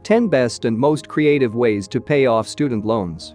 10 Best and Most Creative Ways to Pay Off Student Loans.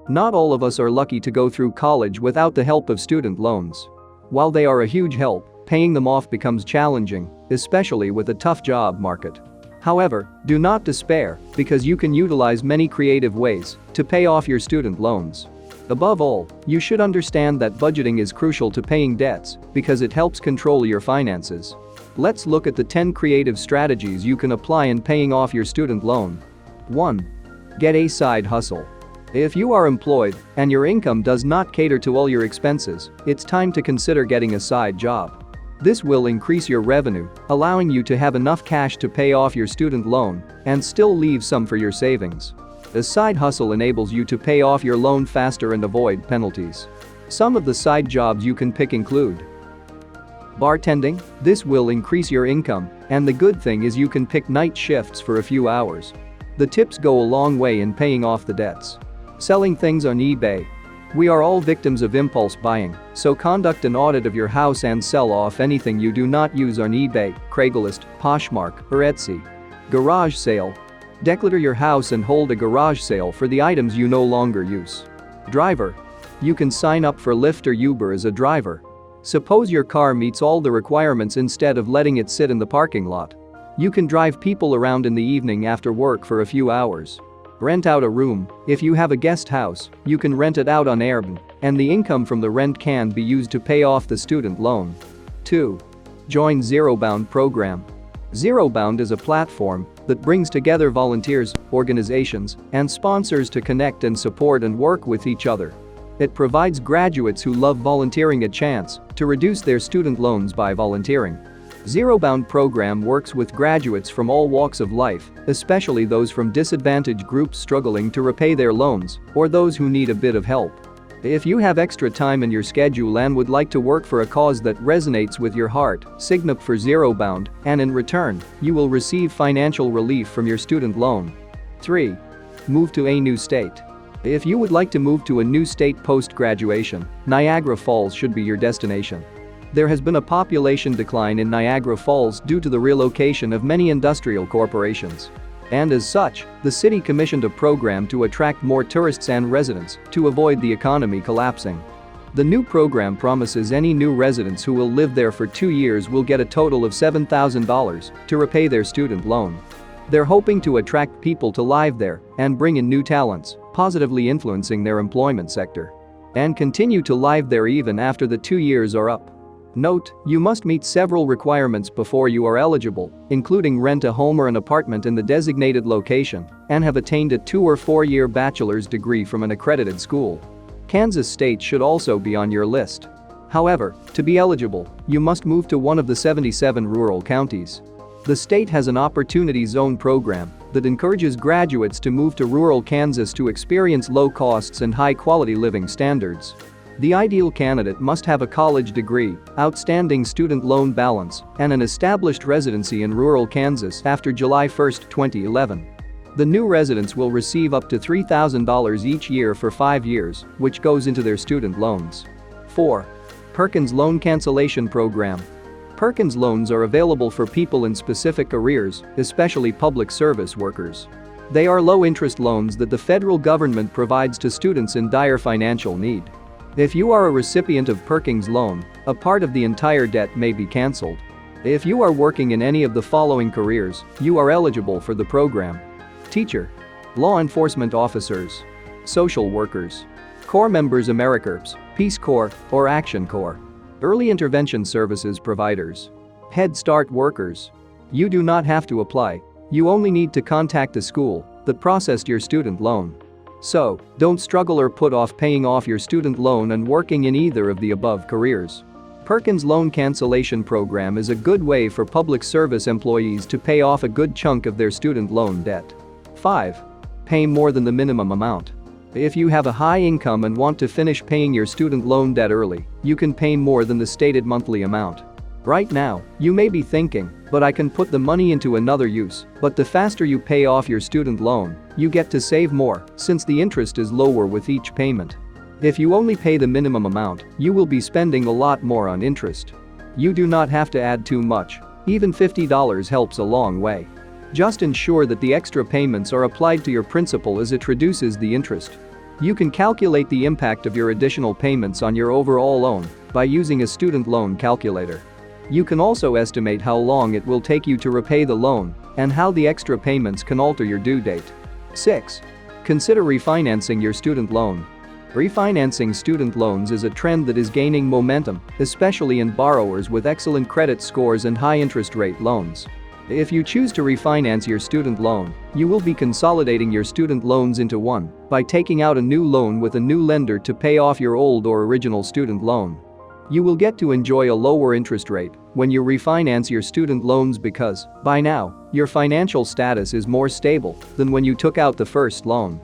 Not all of us are lucky to go through college without the help of student loans. While they are a huge help, paying them off becomes challenging, especially with a tough job market. However, do not despair, because you can utilize many creative ways to pay off your student loans. Above all, you should understand that budgeting is crucial to paying debts because it helps control your finances. Let's look at the 10 creative strategies you can apply in paying off your student loan. 1. Get a side hustle. If you are employed and your income does not cater to all your expenses, it's time to consider getting a side job. This will increase your revenue, allowing you to have enough cash to pay off your student loan and still leave some for your savings. A side hustle enables you to pay off your loan faster and avoid penalties. Some of the side jobs you can pick include bartending. This will increase your income, and the good thing is you can pick night shifts for a few hours. The tips go a long way in paying off the debts. Selling things on eBay. We are all victims of impulse buying, so conduct an audit of your house and sell off anything you do not use on eBay, Craigslist, Poshmark, or Etsy. Garage sale. Declutter your house and hold a garage sale for the items you no longer use. Driver. You can sign up for Lyft or Uber as a driver. Suppose your car meets all the requirements instead of letting it sit in the parking lot. You can drive people around in the evening after work for a few hours. Rent out a room. If you have a guest house, you can rent it out on Airbnb, and the income from the rent can be used to pay off the student loan. 2. Join Zerobound program. Zerobound is a platform that brings together volunteers, organizations, and sponsors to connect and support and work with each other. It provides graduates who love volunteering a chance to reduce their student loans by volunteering. Zerobound program works with graduates from all walks of life, especially those from disadvantaged groups struggling to repay their loans or those who need a bit of help. If you have extra time in your schedule and would like to work for a cause that resonates with your heart, sign up for Zerobound, and in return, you will receive financial relief from your student loan. 3. Move to a new state. If you would like to move to a new state post-graduation, Niagara Falls should be your destination. There has been a population decline in Niagara Falls due to the relocation of many industrial corporations. And as such, the city commissioned a program to attract more tourists and residents to avoid the economy collapsing. The new program promises any new residents who will live there for 2 years will get a total of $7,000 to repay their student loan. They're hoping to attract people to live there and bring in new talents, positively influencing their employment sector. And continue to live there even after the 2 years are up. Note, you must meet several requirements before you are eligible, including rent a home or an apartment in the designated location and have attained a 2- or 4-year bachelor's degree from an accredited school. Kansas State should also be on your list. However, to be eligible, you must move to one of the 77 rural counties. The state has an Opportunity Zone program that encourages graduates to move to rural Kansas to experience low costs and high-quality living standards. The ideal candidate must have a college degree, outstanding student loan balance, and an established residency in rural Kansas after July 1, 2011. The new residents will receive up to $3,000 each year for 5 years, which goes into their student loans. 4. Perkins Loan Cancellation Program. Perkins loans are available for people in specific careers, especially public service workers. They are low-interest loans that the federal government provides to students in dire financial need. If you are a recipient of Perkins loan, a part of the entire debt may be cancelled. If you are working in any of the following careers, you are eligible for the program: teacher, law enforcement officers, social workers, Corps members, AmeriCorps, Peace Corps, or Action Corps, early intervention services providers, Head Start workers. You do not have to apply. You only need to contact the school that processed your student loan. So, don't struggle or put off paying off your student loan and working in either of the above careers. Perkins Loan Cancellation Program is a good way for public service employees to pay off a good chunk of their student loan debt. 5. Pay more than the minimum amount. If you have a high income and want to finish paying your student loan debt early, you can pay more than the stated monthly amount. Right now, you may be thinking, but I can put the money into another use. But the faster you pay off your student loan, you get to save more, since the interest is lower with each payment. If you only pay the minimum amount, you will be spending a lot more on interest. You do not have to add too much. Even $50 helps a long way. Just ensure that the extra payments are applied to your principal as it reduces the interest. You can calculate the impact of your additional payments on your overall loan by using a student loan calculator. You can also estimate how long it will take you to repay the loan and how the extra payments can alter your due date. 6. Consider refinancing your student loan. Refinancing student loans is a trend that is gaining momentum, especially in borrowers with excellent credit scores and high interest rate loans. If you choose to refinance your student loan, you will be consolidating your student loans into one by taking out a new loan with a new lender to pay off your old or original student loan. You will get to enjoy a lower interest rate when you refinance your student loans because, by now, your financial status is more stable than when you took out the first loan.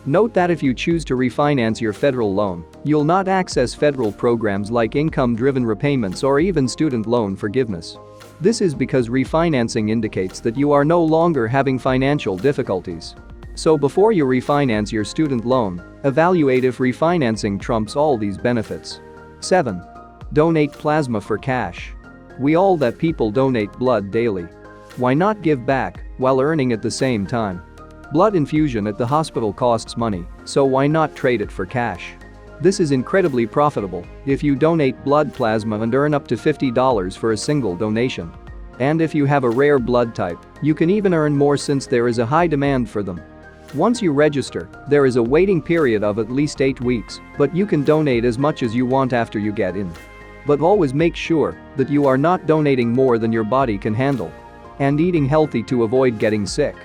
Note that if you choose to refinance your federal loan, you'll not access federal programs like income-driven repayments or even student loan forgiveness. This is because refinancing indicates that you are no longer having financial difficulties. So before you refinance your student loan, evaluate if refinancing trumps all these benefits. 7. Donate plasma for cash. We all that people donate blood daily. Why not give back while earning at the same time? Blood infusion at the hospital costs money, so why not trade it for cash? This is incredibly profitable if you donate blood plasma and earn up to $50 for a single donation. And if you have a rare blood type, you can even earn more since there is a high demand for them. Once you register, there is a waiting period of at least 8 weeks, but you can donate as much as you want after you get in. But always make sure that you are not donating more than your body can handle. And eating healthy to avoid getting sick.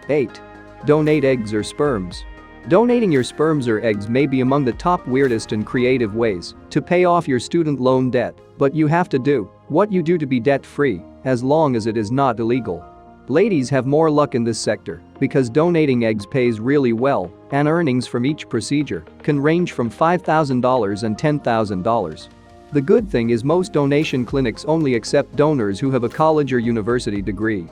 8. Donate eggs or sperms. Donating your sperms or eggs may be among the top weirdest and creative ways to pay off your student loan debt, but you have to do what you do to be debt-free, as long as it is not illegal. Ladies have more luck in this sector because donating eggs pays really well, and earnings from each procedure can range from $5,000 and $10,000. The good thing is most donation clinics only accept donors who have a college or university degree.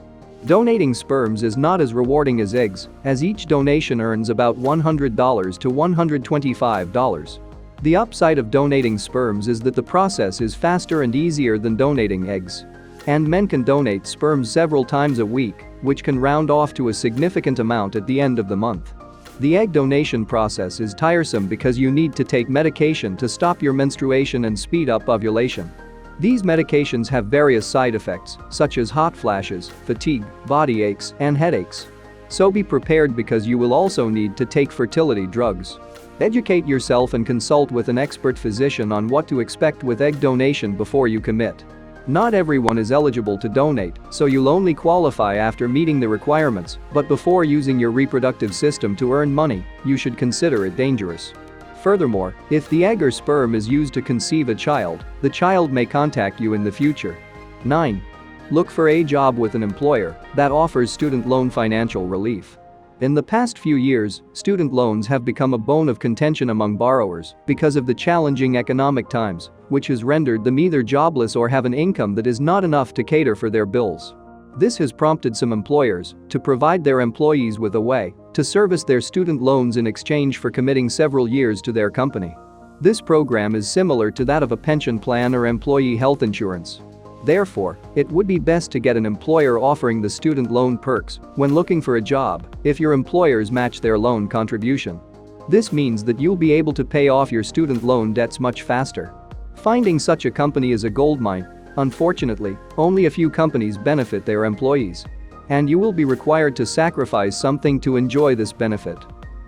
Donating sperms is not as rewarding as eggs, as each donation earns about $100 to $125. The upside of donating sperms is that the process is faster and easier than donating eggs. And men can donate sperms several times a week, which can round off to a significant amount at the end of the month. The egg donation process is tiresome because you need to take medication to stop your menstruation and speed up ovulation. These medications have various side effects, such as hot flashes, fatigue, body aches, and headaches. So be prepared because you will also need to take fertility drugs. Educate yourself and consult with an expert physician on what to expect with egg donation before you commit. Not everyone is eligible to donate, so you'll only qualify after meeting the requirements, but before using your reproductive system to earn money, you should consider it dangerous. Furthermore, if the egg or sperm is used to conceive a child, the child may contact you in the future. 9. Look for a job with an employer that offers student loan financial relief. In the past few years, student loans have become a bone of contention among borrowers because of the challenging economic times, which has rendered them either jobless or have an income that is not enough to cater for their bills. This has prompted some employers to provide their employees with a way to service their student loans in exchange for committing several years to their company. This program is similar to that of a pension plan or employee health insurance. Therefore, it would be best to get an employer offering the student loan perks when looking for a job if your employers match their loan contribution. This means that you'll be able to pay off your student loan debts much faster. Finding such a company is a goldmine. Unfortunately, only a few companies benefit their employees. And you will be required to sacrifice something to enjoy this benefit.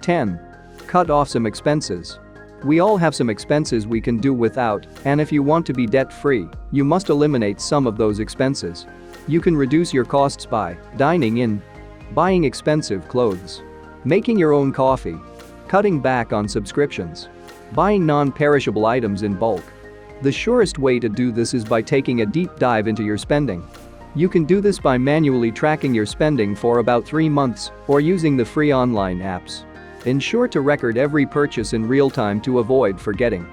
10. Cut off some expenses. We all have some expenses we can do without, and if you want to be debt-free, you must eliminate some of those expenses. You can reduce your costs by dining in, buying expensive clothes, making your own coffee, cutting back on subscriptions, buying non-perishable items in bulk. The surest way to do this is by taking a deep dive into your spending. You can do this by manually tracking your spending for about 3 months or using the free online apps. Ensure to record every purchase in real time to avoid forgetting.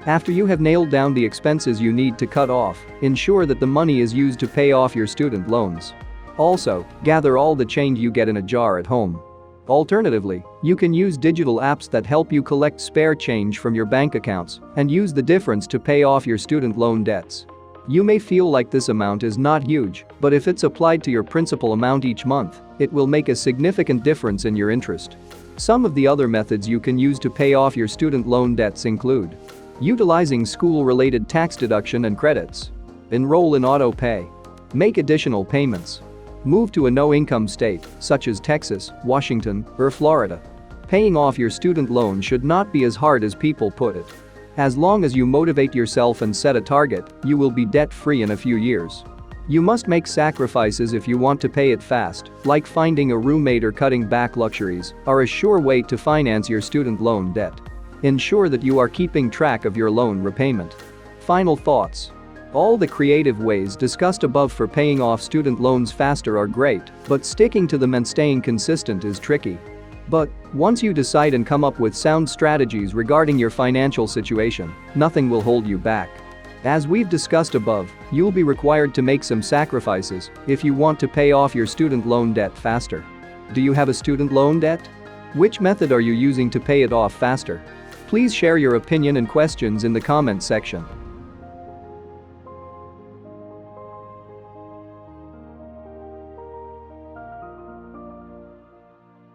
After you have nailed down the expenses you need to cut off, ensure that the money is used to pay off your student loans. Also, gather all the change you get in a jar at home. Alternatively, you can use digital apps that help you collect spare change from your bank accounts and use the difference to pay off your student loan debts. You may feel like this amount is not huge, but if it's applied to your principal amount each month, it will make a significant difference in your interest. Some of the other methods you can use to pay off your student loan debts include utilizing school-related tax deduction and credits, enroll in auto pay, make additional payments, move to a no-income state, such as Texas, Washington, or Florida. Paying off your student loan should not be as hard as people put it. As long as you motivate yourself and set a target, you will be debt-free in a few years. You must make sacrifices if you want to pay it fast, like finding a roommate or cutting back luxuries are a sure way to finance your student loan debt. Ensure that you are keeping track of your loan repayment. Final thoughts. All the creative ways discussed above for paying off student loans faster are great, but sticking to them and staying consistent is tricky. But once you decide and come up with sound strategies regarding your financial situation, nothing will hold you back. As we've discussed above, you'll be required to make some sacrifices if you want to pay off your student loan debt faster. Do you have a student loan debt? Which method are you using to pay it off faster? Please share your opinion and questions in the comment section.